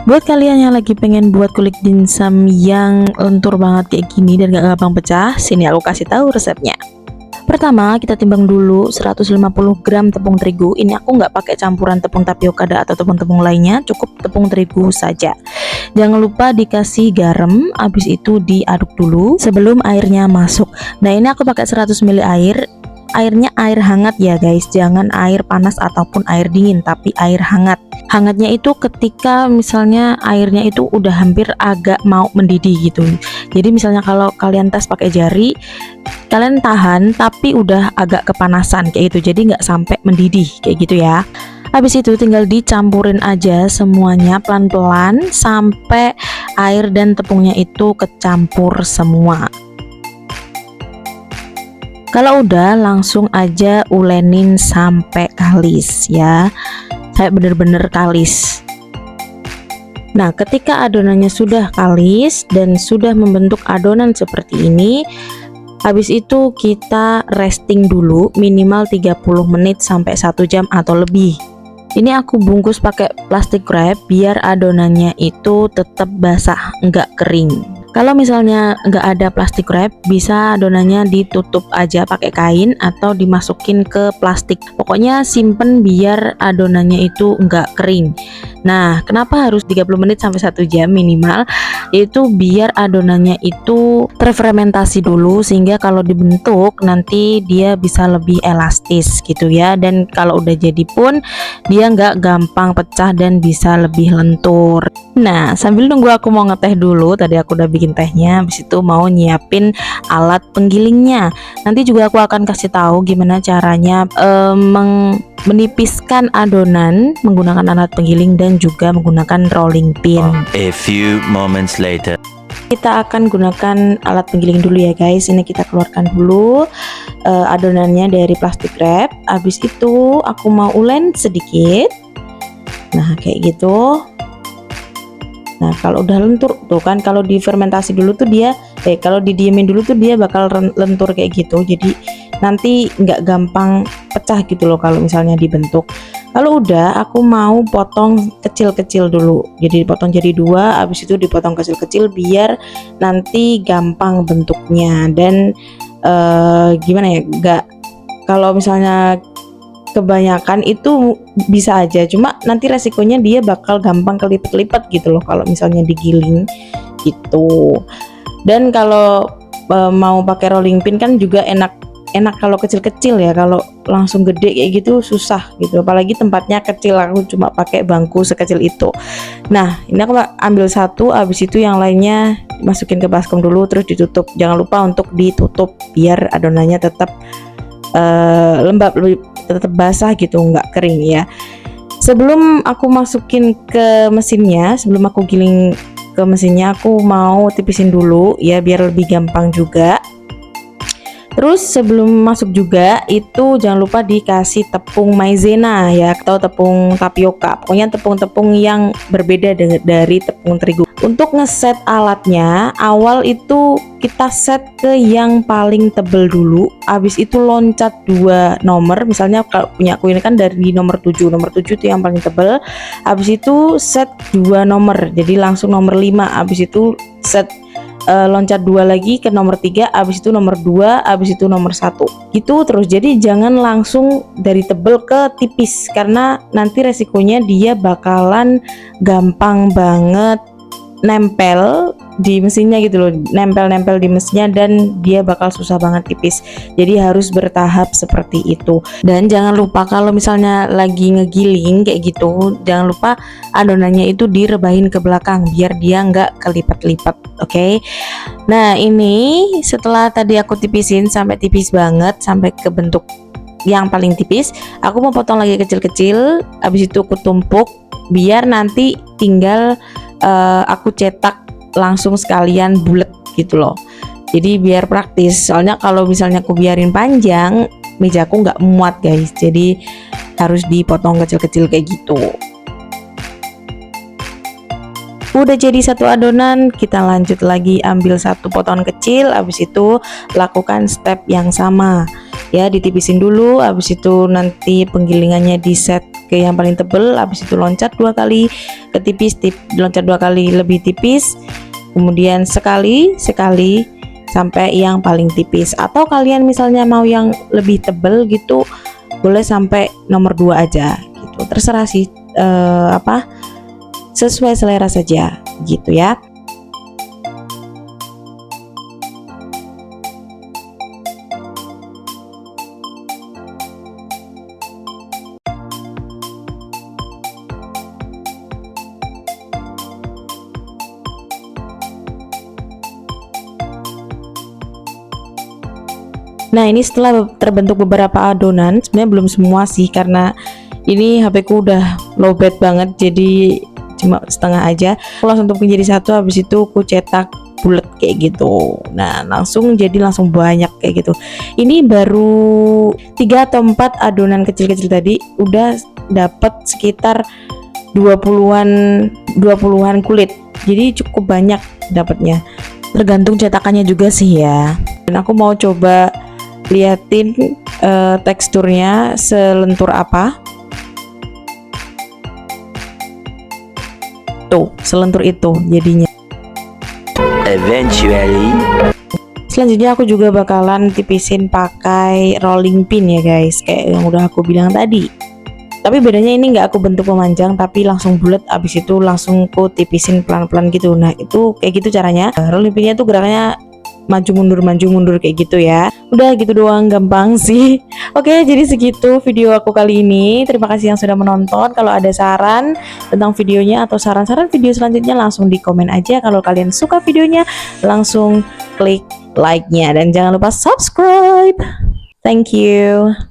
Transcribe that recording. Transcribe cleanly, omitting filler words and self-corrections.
Buat kalian yang lagi pengen buat kulit dimsum yang lentur banget kayak gini dan gak gampang pecah, sini aku kasih tahu resepnya. Pertama, kita timbang dulu 150 gram tepung terigu. Ini aku nggak pakai campuran tepung tapioka atau tepung-tepung lainnya, cukup tepung terigu saja. Jangan lupa dikasih garam, habis itu diaduk dulu sebelum airnya masuk. Nah, ini aku pakai 100 ml air. Airnya air hangat ya guys, jangan air panas ataupun air dingin, tapi air hangat. Hangatnya itu ketika misalnya airnya itu udah hampir agak mau mendidih gitu. Jadi misalnya kalau kalian tes pakai jari, kalian tahan tapi udah agak kepanasan kayak gitu, jadi nggak sampai mendidih kayak gitu ya. Habis itu tinggal dicampurin aja semuanya pelan-pelan sampai air dan tepungnya itu kecampur semua. Kalau udah, langsung aja ulenin sampai kalis ya, kayak bener-bener kalis. Nah, ketika adonannya sudah kalis dan sudah membentuk adonan seperti ini, habis itu kita resting dulu minimal 30 menit sampai 1 jam atau lebih. Ini aku bungkus pakai plastik wrap biar adonannya itu tetap basah, nggak kering. Kalau misalnya nggak ada plastik wrap, bisa adonannya ditutup aja pakai kain atau dimasukin ke plastik. Pokoknya simpen biar adonannya itu nggak kering. Nah, kenapa harus 30 menit sampai 1 jam minimal? Itu biar adonannya itu terfermentasi dulu sehingga kalau dibentuk nanti dia bisa lebih elastis gitu ya. Dan kalau udah jadi pun dia nggak gampang pecah dan bisa lebih lentur. Nah, sambil nunggu aku mau ngeteh dulu, tadi aku udah bikin tehnya, habis itu mau nyiapin alat penggilingnya. Nanti juga aku akan kasih tahu gimana caranya menipiskan adonan menggunakan alat penggiling dan juga menggunakan rolling pin. A few moments later. Kita akan gunakan alat penggiling dulu ya guys. Ini kita keluarkan dulu adonannya dari plastik wrap. Habis itu aku mau ulen sedikit. Nah, kayak gitu. Nah, kalau udah lentur tuh kan, kalau difermentasi dulu tuh dia kalau didiemin dulu tuh dia bakal lentur kayak gitu. Jadi nanti nggak gampang pecah gitu loh kalau misalnya dibentuk. Kalau udah, aku mau potong kecil-kecil dulu. Jadi dipotong jadi 2, habis itu dipotong kecil-kecil biar nanti gampang bentuknya. Dan gimana ya, nggak, kalau misalnya kebanyakan itu bisa aja, cuma nanti resikonya dia bakal gampang kelipet-lipet gitu loh kalau misalnya digiling gitu. Dan kalau mau pakai rolling pin kan juga enak kalau kecil-kecil ya, kalau langsung gede kayak gitu susah gitu, apalagi tempatnya kecil, aku cuma pakai bangku sekecil itu. Nah, ini aku ambil satu, habis itu yang lainnya masukin ke baskom dulu terus ditutup. Jangan lupa untuk ditutup biar adonannya tetap lembab, tetap basah gitu, nggak kering ya. Sebelum aku masukin ke mesinnya, sebelum aku giling ke mesinnya, aku mau tipisin dulu ya biar lebih gampang juga. Terus sebelum masuk juga itu jangan lupa dikasih tepung maizena ya, atau tepung tapioka, pokoknya tepung-tepung yang berbeda dari tepung terigu. Untuk ngeset alatnya, awal itu kita set ke yang paling tebel dulu, habis itu loncat 2 nomor. Misalnya kalau punya aku ini kan dari nomor 7 itu yang paling tebel, habis itu set 2 nomor, jadi langsung nomor 5, habis itu set loncat 2 lagi ke nomor 3, habis itu nomor 2, habis itu nomor 1 gitu terus. Jadi jangan langsung dari tebel ke tipis, karena nanti resikonya dia bakalan gampang banget nempel di mesinnya gitu loh, nempel di mesinnya, dan dia bakal susah banget tipis. Jadi harus bertahap seperti itu. Dan jangan lupa kalau misalnya lagi ngegiling kayak gitu, jangan lupa adonannya itu direbahin ke belakang biar dia nggak kelipet-lipet. Oke. Nah, ini setelah tadi aku tipisin sampai tipis banget, sampai ke bentuk yang paling tipis, aku mau potong lagi kecil-kecil, habis itu aku tumpuk biar nanti tinggal aku cetak langsung sekalian bulat gitu loh. Jadi biar praktis, soalnya kalau misalnya aku biarin panjang, mejaku nggak muat guys, jadi harus dipotong kecil-kecil kayak gitu. Udah jadi satu adonan, kita lanjut lagi ambil satu potongan kecil, habis itu lakukan step yang sama ya, ditipisin dulu, habis itu nanti penggilingannya di set ke yang paling tebel, habis itu loncat 2 kali ke tipis, loncat 2 kali lebih tipis, kemudian sekali sampai yang paling tipis. Atau kalian misalnya mau yang lebih tebel gitu, boleh sampai nomor 2 aja gitu, terserah sih, sesuai selera saja gitu ya. Nah, ini setelah terbentuk beberapa adonan, sebenarnya belum semua sih karena ini HP ku udah lowbat banget, jadi cuma setengah aja. Aku langsung tumpuk jadi satu, habis itu aku cetak bulat kayak gitu. Nah, langsung banyak kayak gitu. Ini baru 3 atau 4 adonan kecil-kecil tadi udah dapat sekitar 20-an kulit. Jadi cukup banyak dapatnya. Tergantung cetakannya juga sih ya. Dan aku mau coba liatin teksturnya selentur apa. Tuh, selentur itu jadinya. Eventually. Selanjutnya aku juga bakalan tipisin pakai rolling pin ya guys, kayak yang udah aku bilang tadi. Tapi bedanya ini nggak aku bentuk memanjang, tapi langsung bulat, abis itu langsung aku tipisin pelan-pelan gitu. Nah, itu kayak gitu caranya. Rolling pinnya tuh gerakannya maju mundur kayak gitu ya. Udah gitu doang, gampang sih. Oke, jadi segitu video aku kali ini. Terima kasih yang sudah menonton. Kalau ada saran tentang videonya atau saran-saran video selanjutnya, langsung di komen aja. Kalau kalian suka videonya, langsung klik like-nya dan jangan lupa subscribe. Thank you.